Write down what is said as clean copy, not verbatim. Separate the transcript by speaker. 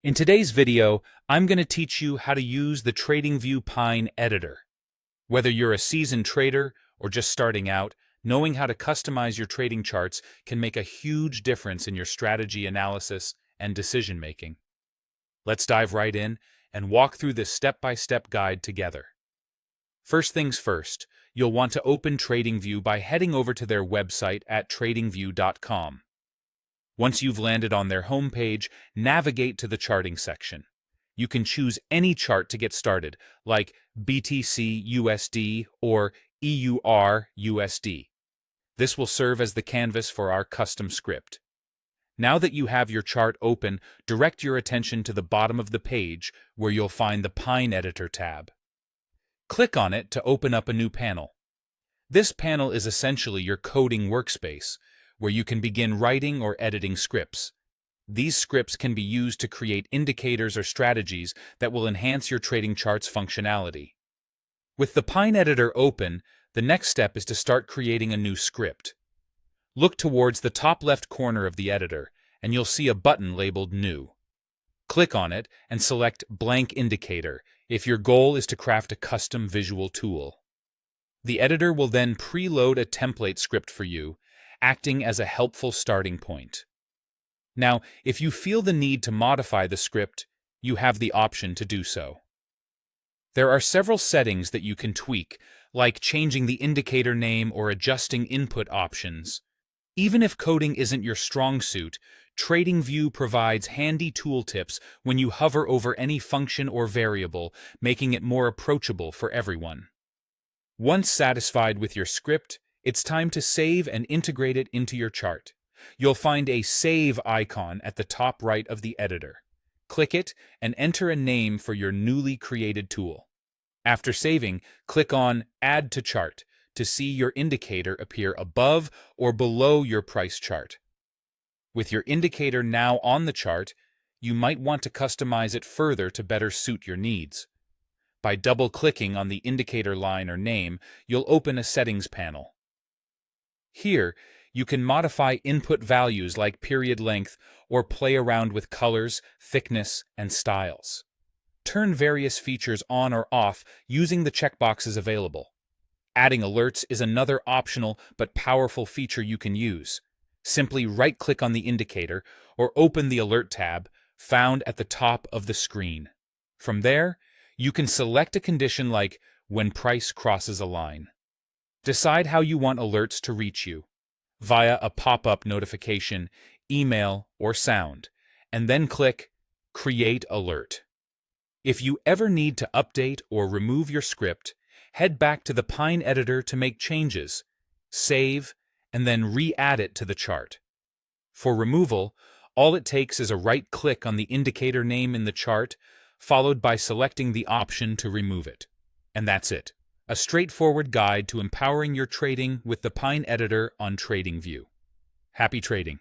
Speaker 1: In today's video, I'm going to teach you how to use the TradingView Pine editor. Whether you're a seasoned trader or just starting out, knowing how to customize your trading charts can make a huge difference in your strategy analysis and decision-making. Let's dive right in and walk through this step-by-step guide together. First things first, you'll want to open TradingView by heading over to their website at tradingview.com. Once you've landed on their homepage, navigate to the charting section. You can choose any chart to get started, like BTC USD or EUR USD. This will serve as the canvas for our custom script. Now that you have your chart open, direct your attention to the bottom of the page where you'll find the Pine Editor tab. Click on it to open up a new panel. This panel is essentially your coding workspace, where you can begin writing or editing scripts. These scripts can be used to create indicators or strategies that will enhance your trading chart's functionality. With the Pine Editor open, the next step is to start creating a new script. Look towards the top left corner of the editor, and you'll see a button labeled New. Click on it and select Blank Indicator if your goal is to craft a custom visual tool. The editor will then preload a template script for you, acting as a helpful starting point. Now, if you feel the need to modify the script, you have the option to do so. There are several settings that you can tweak, like changing the indicator name or adjusting input options. Even if coding isn't your strong suit, TradingView provides handy tooltips when you hover over any function or variable, making it more approachable for everyone. Once satisfied with your script, it's time to save and integrate it into your chart. You'll find a Save icon at the top right of the editor. Click it and enter a name for your newly created tool. After saving, click on Add to Chart to see your indicator appear above or below your price chart. With your indicator now on the chart, you might want to customize it further to better suit your needs. By double-clicking on the indicator line or name, you'll open a settings panel. Here, you can modify input values like period length or play around with colors, thickness, and styles. Turn various features on or off using the checkboxes available. Adding alerts is another optional but powerful feature you can use. Simply right-click on the indicator or open the Alert tab found at the top of the screen. From there, you can select a condition like when price crosses a line. Decide how you want alerts to reach you, via a pop-up notification, email, or sound, and then click Create Alert. If you ever need to update or remove your script, head back to the Pine Editor to make changes, save, and then re-add it to the chart. For removal, all it takes is a right-click on the indicator name in the chart, followed by selecting the option to remove it. And that's it. A straightforward guide to empowering your trading with the Pine Editor on TradingView. Happy trading!